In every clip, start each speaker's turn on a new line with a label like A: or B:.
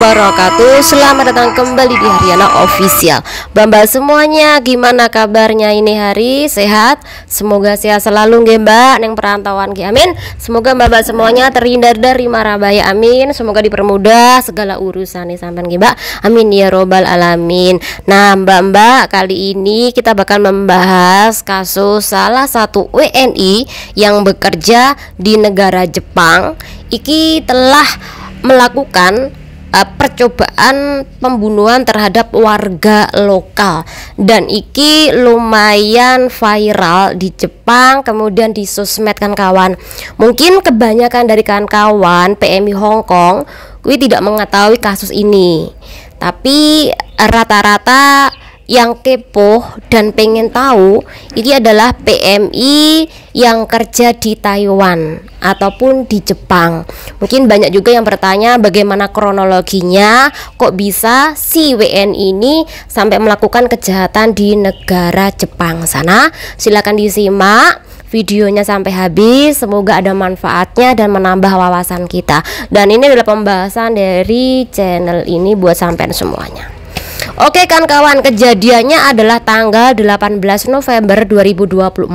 A: wabarakatuh. Selamat datang kembali di Haryana Official. Mbak semuanya, gimana kabarnya ini hari? Sehat? Semoga sehat selalu nggih Mbak neng perantauan nggih. Amin. Semoga Mbak semuanya terhindar dari mara bahaya. Amin. Semoga dipermudah segala urusan sampean nggih Mbak. Amin ya robbal alamin. Nah, Mbak, kali ini kita bakal membahas kasus salah satu WNI yang bekerja di negara Jepang. Iki telah melakukan percobaan pembunuhan terhadap warga lokal, dan iki lumayan viral di Jepang, kemudian di sosmed kan kawan. Mungkin kebanyakan dari kawan-kawan PMI Hong Kong kui tidak mengetahui kasus ini, tapi rata-rata yang kepo dan pengen tahu ini adalah PMI yang kerja di Taiwan ataupun di Jepang. Mungkin banyak juga yang bertanya bagaimana kronologinya, kok bisa si WNI ini sampai melakukan kejahatan di negara Jepang sana. Silakan disimak videonya sampai habis, semoga ada manfaatnya dan menambah wawasan kita. Dan ini adalah pembahasan dari channel ini buat sampean semuanya. Oke kan kawan, kejadiannya adalah tanggal 18 November 2024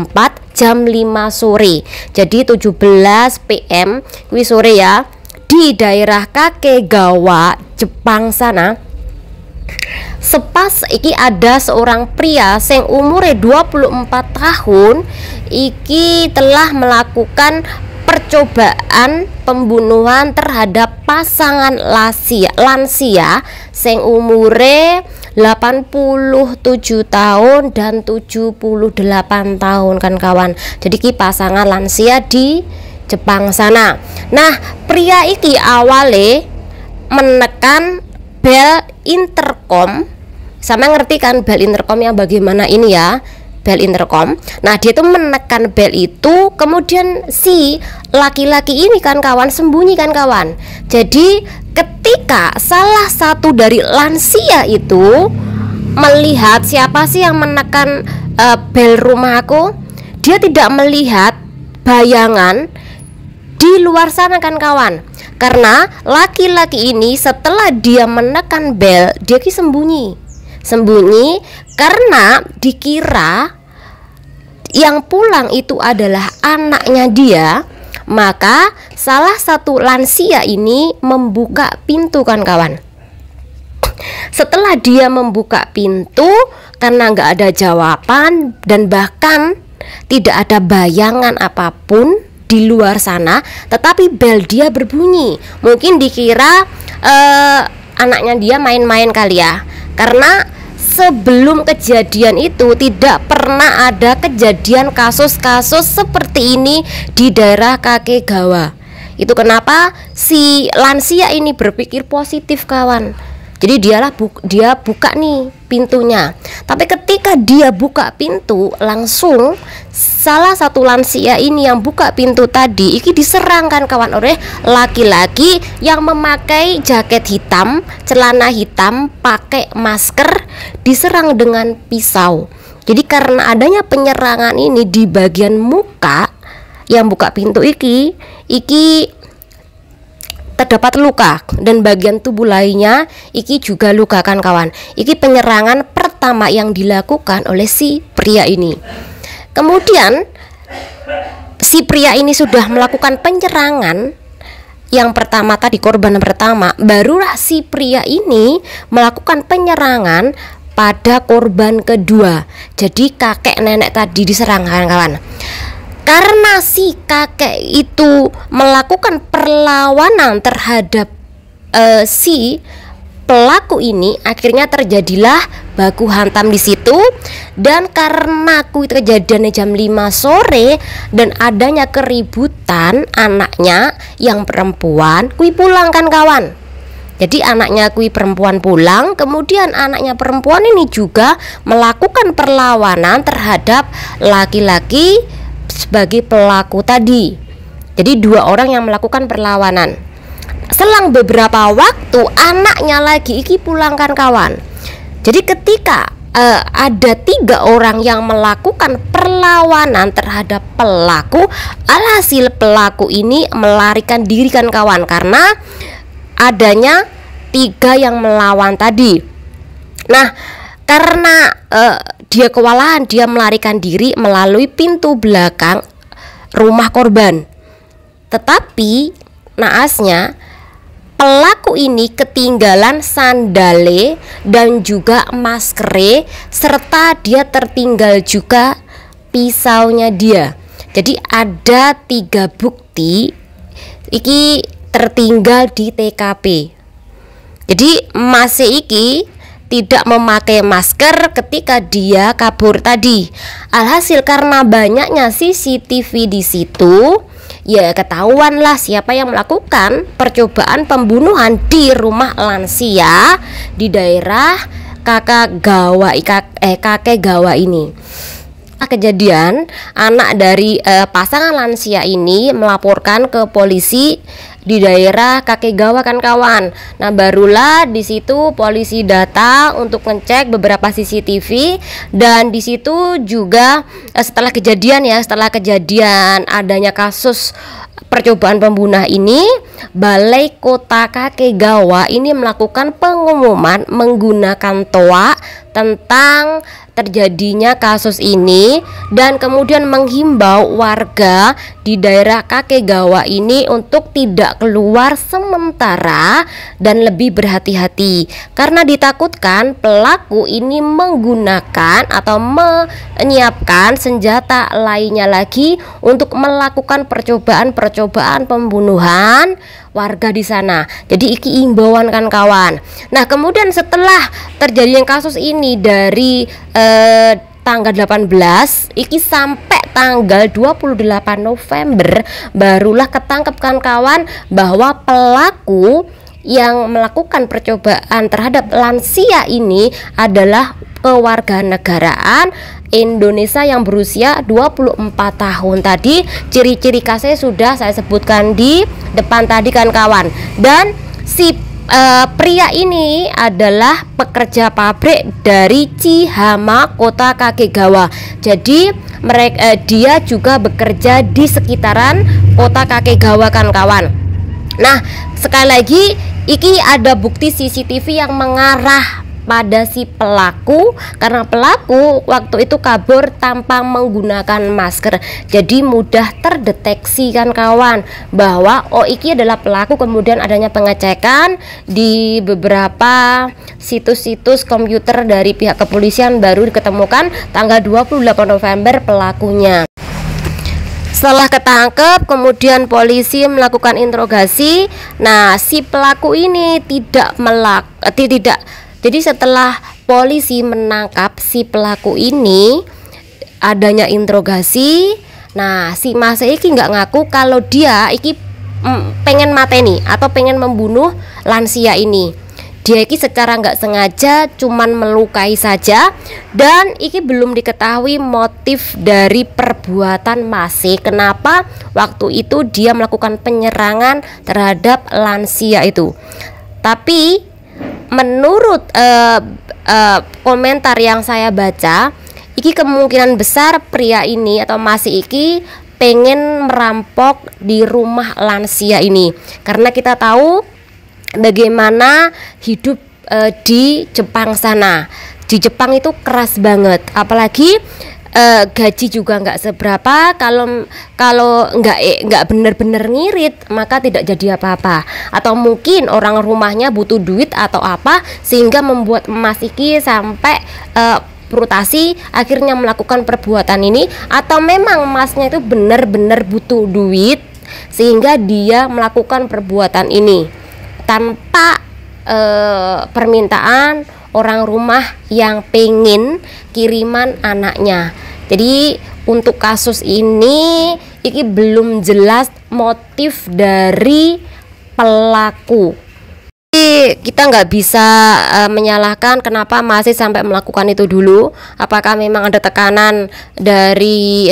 A: jam 5 sore. Jadi 17 PM kuwi sore ya, di daerah Kakegawa, Jepang sana. Sepas iki ada seorang pria sing umure 24 tahun iki telah melakukan percobaan pembunuhan terhadap pasangan lansia sing umure 87 tahun dan 78 tahun kan kawan. Jadi ki pasangan lansia di Jepang sana. Nah, pria iki awale menekan bel intercom. Sama ngerti kan bel intercom yang bagaimana ini ya? Bel intercom. Nah, dia tuh menekan bel itu, kemudian si laki-laki ini kan kawan sembunyi kan kawan. Jadi ketika salah satu dari lansia itu melihat siapa sih yang menekan bel rumahku, dia tidak melihat bayangan di luar sana kan kawan. Karena laki-laki ini setelah dia menekan bel, dia sembunyi karena dikira yang pulang itu adalah anaknya dia. Maka salah satu lansia ini membuka pintu kan kawan. Setelah dia membuka pintu, karena nggak ada jawaban dan bahkan tidak ada bayangan apapun di luar sana, tetapi bel dia berbunyi. Mungkin dikira anaknya dia main-main kali ya. Karena sebelum kejadian itu tidak pernah ada kejadian kasus-kasus seperti ini di daerah Kakegawa. Itu kenapa si lansia ini berpikir positif kawan. Jadi dia buka nih pintunya. Tapi ketika dia buka pintu, langsung salah satu lansia ini yang buka pintu tadi iki diserang kan kawan oleh laki-laki yang memakai jaket hitam, celana hitam, pakai masker, diserang dengan pisau. Jadi karena adanya penyerangan ini di bagian muka, yang buka pintu iki terdapat luka, dan bagian tubuh lainnya iki juga luka kan kawan. Iki penyerangan pertama yang dilakukan oleh si pria ini. Kemudian si pria ini sudah melakukan penyerangan yang pertama tadi, korban pertama, barulah si pria ini melakukan penyerangan pada korban kedua. Jadi kakek nenek tadi diserang kan kawan. Karena si kakek itu melakukan perlawanan terhadap si pelaku ini, akhirnya terjadilah baku hantam di situ. Dan karena kejadiannya jam 5 sore dan adanya keributan, anaknya yang perempuan pulang kan kawan. Jadi anaknya perempuan pulang, kemudian anaknya perempuan ini juga melakukan perlawanan terhadap laki-laki sebagai pelaku tadi. Jadi dua orang yang melakukan perlawanan. Selang beberapa waktu anaknya lagi pulang kan kawan. Jadi ketika ada 3 orang yang melakukan perlawanan terhadap pelaku, alhasil pelaku ini melarikan diri kan kawan, karena adanya tiga yang melawan tadi. Nah, karena dia kewalahan, dia melarikan diri melalui pintu belakang rumah korban. Tetapi naasnya pelaku ini ketinggalan sandale dan juga maskere, serta dia tertinggal juga pisaunya dia. Jadi ada 3 bukti iki tertinggal di TKP. Jadi masih iki tidak memakai masker ketika dia kabur tadi. Alhasil karena banyaknya CCTV di situ, ya ketahuan lah siapa yang melakukan percobaan pembunuhan di rumah lansia di daerah kakek Gawa ini. Kejadian anak dari pasangan lansia ini melaporkan ke polisi di daerah Kakek Gawa kan kawan. Nah, barulah di situ polisi datang untuk ngecek beberapa CCTV, dan di situ juga setelah kejadian adanya kasus percobaan pembunuhan ini, Balai Kota Kakek Gawa ini melakukan pengumuman menggunakan toa tentang terjadinya kasus ini, dan kemudian menghimbau warga di daerah Kakek Gawa ini untuk tidak keluar sementara dan lebih berhati-hati karena ditakutkan pelaku ini menggunakan atau menyiapkan senjata lainnya lagi untuk melakukan percobaan pembunuhan warga di sana. Jadi iki imbauan kan kawan. Nah, kemudian setelah terjadinya kasus ini dari tanggal 18 iki sampai tanggal 28 November barulah ketangkep kan kawan bahwa pelaku yang melakukan percobaan terhadap lansia ini adalah kewarganegaraan Indonesia yang berusia 24 tahun tadi. Ciri-ciri khasnya sudah saya sebutkan di depan tadi kan kawan. Dan si pria ini adalah pekerja pabrik dari Cihama, Kota Kakegawa. Jadi dia juga bekerja di sekitaran Kota Kakegawa kan kawan. Nah, sekali lagi iki ada bukti CCTV yang mengarah pada si pelaku, karena pelaku waktu itu kabur tanpa menggunakan masker. Jadi mudah terdeteksi kan kawan bahwa iki adalah pelaku. Kemudian adanya pengecekan di beberapa situs-situs komputer dari pihak kepolisian, baru diketemukan tanggal 28 November pelakunya. Setelah ketangkep, kemudian polisi melakukan interogasi. Nah, si pelaku ini tidak. Jadi setelah polisi menangkap si pelaku ini, adanya interogasi. Nah, si Mas iki nggak ngaku kalau dia iki pengen mateni atau pengen membunuh lansia ini. Dia iki secara nggak sengaja cuman melukai saja, dan iki belum diketahui motif dari perbuatan Masih. Kenapa waktu itu dia melakukan penyerangan terhadap lansia itu. Tapi menurut komentar yang saya baca, iki kemungkinan besar pria ini atau Masih iki pengen merampok di rumah lansia ini, karena kita tahu bagaimana hidup di Jepang sana. Di Jepang itu keras banget, apalagi gaji juga nggak seberapa. Kalau nggak bener-bener ngirit, maka tidak jadi apa-apa. Atau mungkin orang rumahnya butuh duit atau apa, sehingga membuat Mas iki sampai frustasi akhirnya melakukan perbuatan ini. Atau memang Masnya itu benar-benar butuh duit sehingga dia melakukan perbuatan ini tanpa permintaan orang rumah yang pengen kiriman anaknya. Jadi untuk kasus ini belum jelas motif dari pelaku. Jadi kita nggak bisa menyalahkan kenapa Masih sampai melakukan itu dulu. Apakah memang ada tekanan dari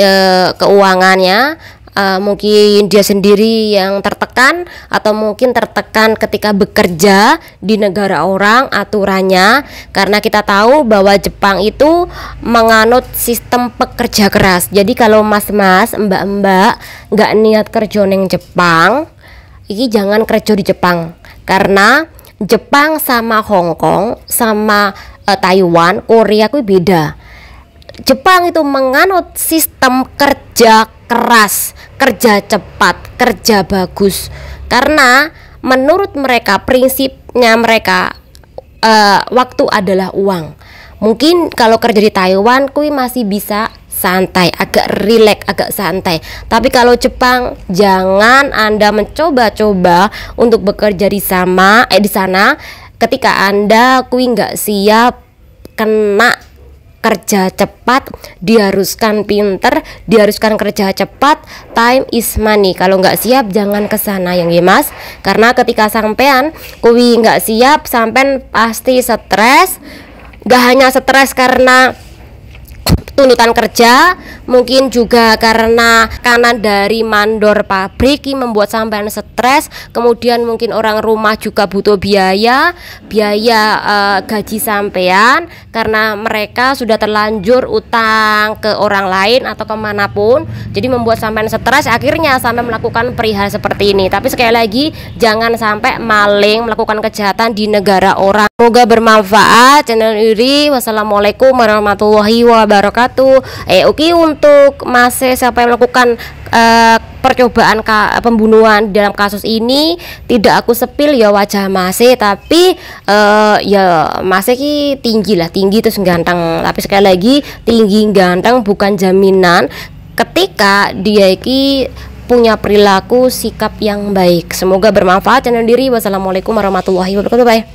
A: keuangannya? Mungkin dia sendiri yang tertekan, atau mungkin tertekan ketika bekerja di negara orang aturannya, karena kita tahu bahwa Jepang itu menganut sistem pekerja keras. Jadi kalau mas-mas, mbak-mbak nggak niat kerja neng Jepang, iki jangan kerja di Jepang, karena Jepang sama Hong Kong sama Taiwan, Korea kuwi beda. Jepang itu menganut sistem kerja keras, kerja cepat, kerja bagus. Karena menurut mereka prinsipnya mereka waktu adalah uang. Mungkin kalau kerja di Taiwan kui masih bisa santai, agak rileks, agak santai. Tapi kalau Jepang, jangan Anda mencoba-coba untuk bekerja di sana ketika Anda kui nggak siap kena kerja cepat, diharuskan pinter, diharuskan kerja cepat. Time is money. Kalau nggak siap jangan kesana yang mas, karena ketika sampean kui nggak siap, sampean pasti stres. Gak hanya stres karena tuntutan kerja, mungkin juga karena kanan dari mandor pabrik membuat sampean stres. Kemudian mungkin orang rumah juga butuh biaya gaji sampean, karena mereka sudah terlanjur utang ke orang lain atau kemanapun. Jadi membuat sampean stres, akhirnya sampai melakukan perihal seperti ini. Tapi sekali lagi, jangan sampai maling melakukan kejahatan di negara orang. Semoga bermanfaat channel ini. Wassalamualaikum warahmatullahi wabarakatuh. Oke, untuk masih siapa yang melakukan percobaan pembunuhan dalam kasus ini, tidak aku sepil ya wajah masih, tapi ya masih tinggi terus ganteng. Tapi sekali lagi, tinggi ganteng bukan jaminan ketika dia punya perilaku sikap yang baik. Semoga bermanfaat channel diri. Wassalamualaikum warahmatullahi wabarakatuh. Bye.